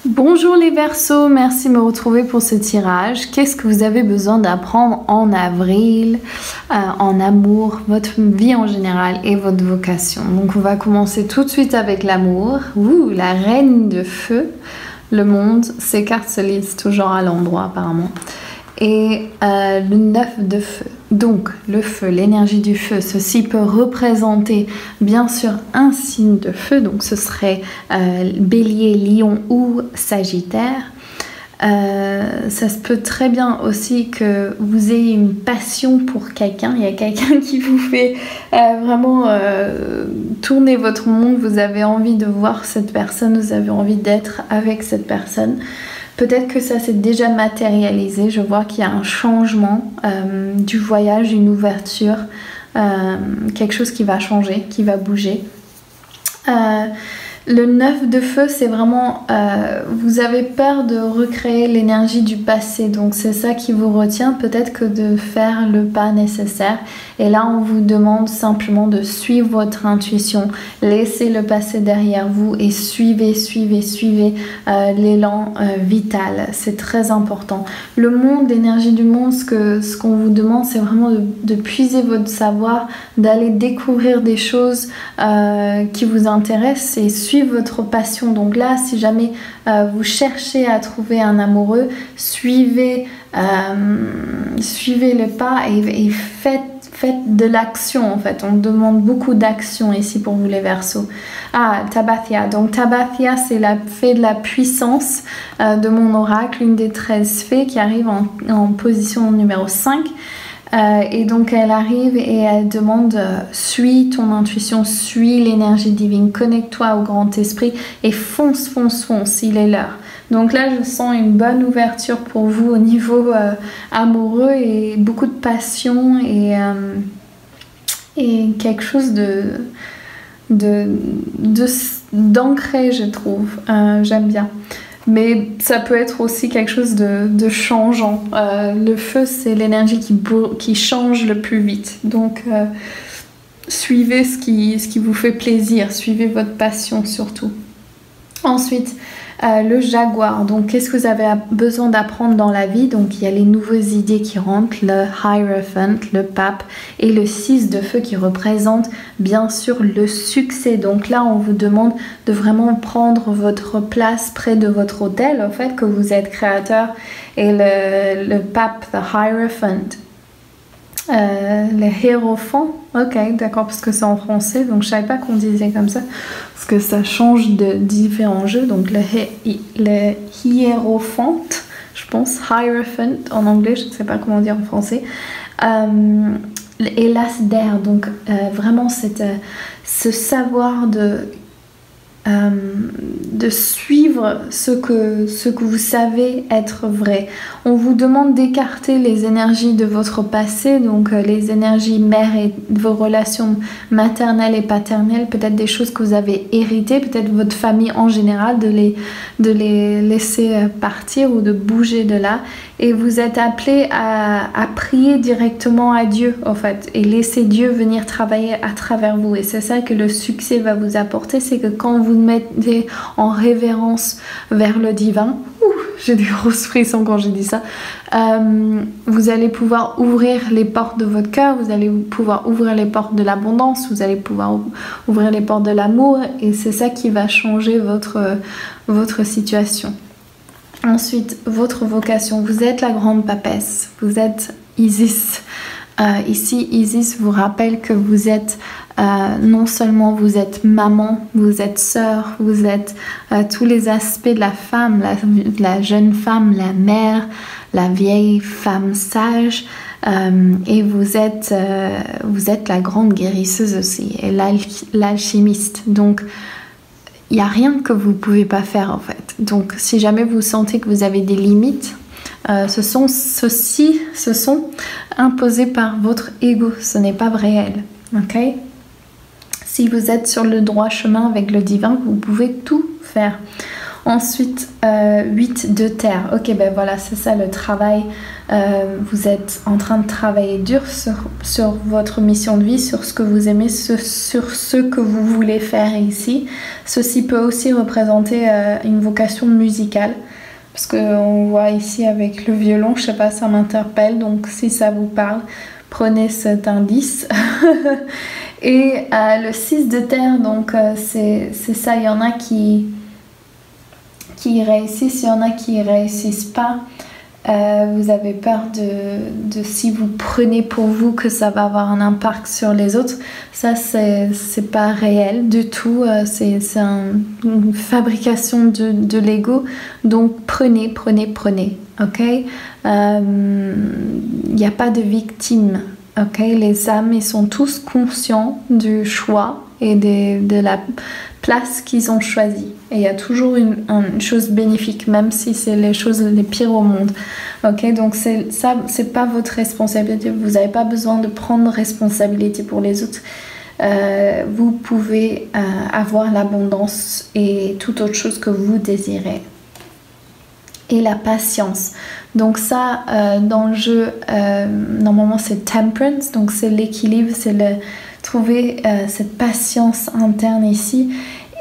Bonjour les Verseaux, merci de me retrouver pour ce tirage. Qu'est-ce que vous avez besoin d'apprendre en avril, en amour, votre vie en général et votre vocation? Donc on va commencer tout de suite avec l'amour. Ouh, la reine de feu, le monde, ces cartes se lisent toujours à l'endroit apparemment. Et le 9 de feu. Donc le feu, l'énergie du feu, ceci peut représenter bien sûr un signe de feu, donc ce serait Bélier, Lion ou Sagittaire. Ça se peut très bien aussi que vous ayez une passion pour quelqu'un, il y a quelqu'un qui vous fait vraiment tourner votre monde, vous avez envie de voir cette personne, vous avez envie d'être avec cette personne. Peut-être que ça s'est déjà matérialisé, je vois qu'il y a un changement du voyage, une ouverture, quelque chose qui va changer, qui va bouger. Le 9 de feu, c'est vraiment, vous avez peur de recréer l'énergie du passé, donc c'est ça qui vous retient, peut-être que de faire le pas nécessaire. Et là, on vous demande simplement de suivre votre intuition, laissez le passé derrière vous et suivez l'élan vital. C'est très important. Le monde, l'énergie du monde, ce qu'on vous demande, c'est vraiment de puiser votre savoir, d'aller découvrir des choses qui vous intéressent et suivre votre passion. Donc là, si jamais vous cherchez à trouver un amoureux, suivez le pas et faites de l'action en fait. On demande beaucoup d'action ici pour vous les Verseaux. Ah, Tabathia. Donc Tabathia, c'est la fée de la puissance de mon oracle, une des 13 fées qui arrive en position numéro 5. Et donc elle arrive et elle demande suis ton intuition, suis l'énergie divine, connecte-toi au grand esprit et fonce, il est l'heure. Donc là je sens une bonne ouverture pour vous au niveau amoureux et beaucoup de passion et quelque chose d'ancré, je trouve. J'aime bien. Mais ça peut être aussi quelque chose de changeant. Le feu, c'est l'énergie qui change le plus vite. Donc, suivez ce qui vous fait plaisir. Suivez votre passion surtout. Ensuite, le jaguar. Donc, qu'est-ce que vous avez besoin d'apprendre dans la vie? Donc, il y a les nouvelles idées qui rentrent, le Hiérophant, le pape et le 6 de feu qui représente bien sûr le succès. Donc là, on vous demande de vraiment prendre votre place près de votre autel, au fait, que vous êtes créateur. Et le pape, the Hiérophant, le Hiérophant, ok, d'accord, parce que c'est en français, donc je savais pas qu'on disait comme ça, parce que ça change de différents jeux. Donc le Hiérophant, je pense, Hiérophant en anglais, je ne sais pas comment dire en français, et l'as d'air, donc vraiment ce savoir de suivre ce que vous savez être vrai. On vous demande d'écarter les énergies de votre passé, donc les énergies mères et vos relations maternelles et paternelles, peut-être des choses que vous avez héritées, peut-être votre famille en général, de les laisser partir ou de bouger de là. Et vous êtes appelé à prier directement à Dieu en fait et laisser Dieu venir travailler à travers vous. Et c'est ça que le succès va vous apporter, c'est que quand vous mettez en révérence vers le divin, j'ai des grosses frissons quand j'ai dit ça, vous allez pouvoir ouvrir les portes de votre cœur, vous allez pouvoir ouvrir les portes de l'abondance, vous allez pouvoir ouvrir les portes de l'amour et c'est ça qui va changer votre situation. Ensuite, votre vocation, vous êtes la grande papesse, vous êtes Isis. Ici, Isis vous rappelle que vous êtes, non seulement vous êtes maman, vous êtes sœur, vous êtes tous les aspects de la femme, la jeune femme, la mère, la vieille femme sage, et vous êtes la grande guérisseuse aussi, et l'alchimiste. Donc, il n'y a rien que vous ne pouvez pas faire en fait. Donc si jamais vous sentez que vous avez des limites, ce sont imposés par votre ego, ce n'est pas réel. Ok? Si vous êtes sur le droit chemin avec le divin, vous pouvez tout faire. Ensuite, 8 de terre. Ok, ben voilà, c'est ça le travail. Vous êtes en train de travailler dur sur votre mission de vie, sur ce que vous aimez, sur ce que vous voulez faire ici. Ceci peut aussi représenter une vocation musicale. Parce qu'on voit ici avec le violon, je sais pas, ça m'interpelle. Donc si ça vous parle, prenez cet indice. Et le 6 de terre, donc c'est ça, il y en a qui réussissent, il y en a qui réussissent pas. Vous avez peur de si vous prenez pour vous que ça va avoir un impact sur les autres. Ça, c'est pas réel du tout. C'est une fabrication de l'ego. Donc prenez. Ok? Il n'y a pas de victime. Ok? Les âmes, ils sont tous conscients du choix et de la place qu'ils ont choisie. Et il y a toujours une chose bénéfique, même si c'est les choses les pires au monde. Ok, donc ça, c'est pas votre responsabilité. Vous n'avez pas besoin de prendre responsabilité pour les autres. Vous pouvez avoir l'abondance et toute autre chose que vous désirez. Et la patience. Donc ça, dans le jeu, normalement c'est temperance, donc c'est l'équilibre, c'est trouver cette patience interne ici.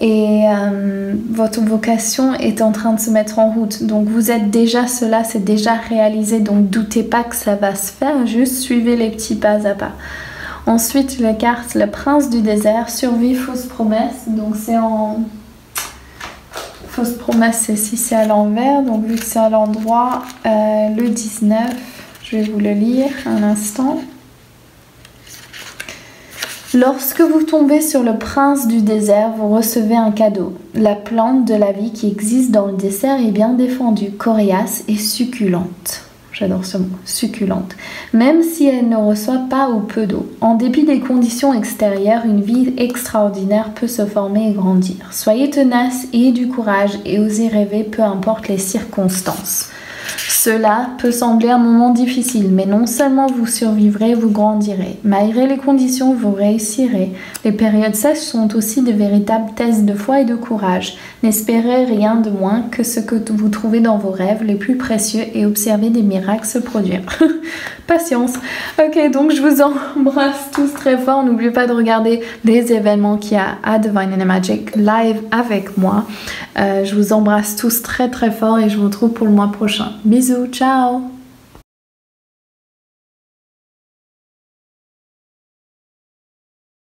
Et votre vocation est en train de se mettre en route. Donc vous êtes déjà cela, c'est déjà réalisé. Donc doutez pas que ça va se faire, juste suivez les petits pas à pas. Ensuite, la carte, le prince du désert, survie, fausse promesse. Donc c'est en... Fausse promesse, c'est si c'est à l'envers. Donc vu que c'est à l'endroit, le 19, je vais vous le lire un instant. Lorsque vous tombez sur le prince du désert, vous recevez un cadeau. La plante de la vie qui existe dans le désert est bien défendue, coriace et succulente. J'adore ce mot, succulente. Même si elle ne reçoit pas ou peu d'eau. En dépit des conditions extérieures, une vie extraordinaire peut se former et grandir. Soyez tenace, ayez du courage et osez rêver, peu importe les circonstances. Cela peut sembler un moment difficile, mais non seulement vous survivrez, vous grandirez. Malgré les conditions, vous réussirez. Les périodes sèches sont aussi de véritables tests de foi et de courage. N'espérez rien de moins que ce que vous trouvez dans vos rêves les plus précieux et observez des miracles se produire. Patience. Ok, donc je vous embrasse tous très fort. N'oubliez pas de regarder les événements qu'il y a à Divine and Magic live avec moi. Je vous embrasse tous très très fort et je vous retrouve pour le mois prochain. Bisous, ciao!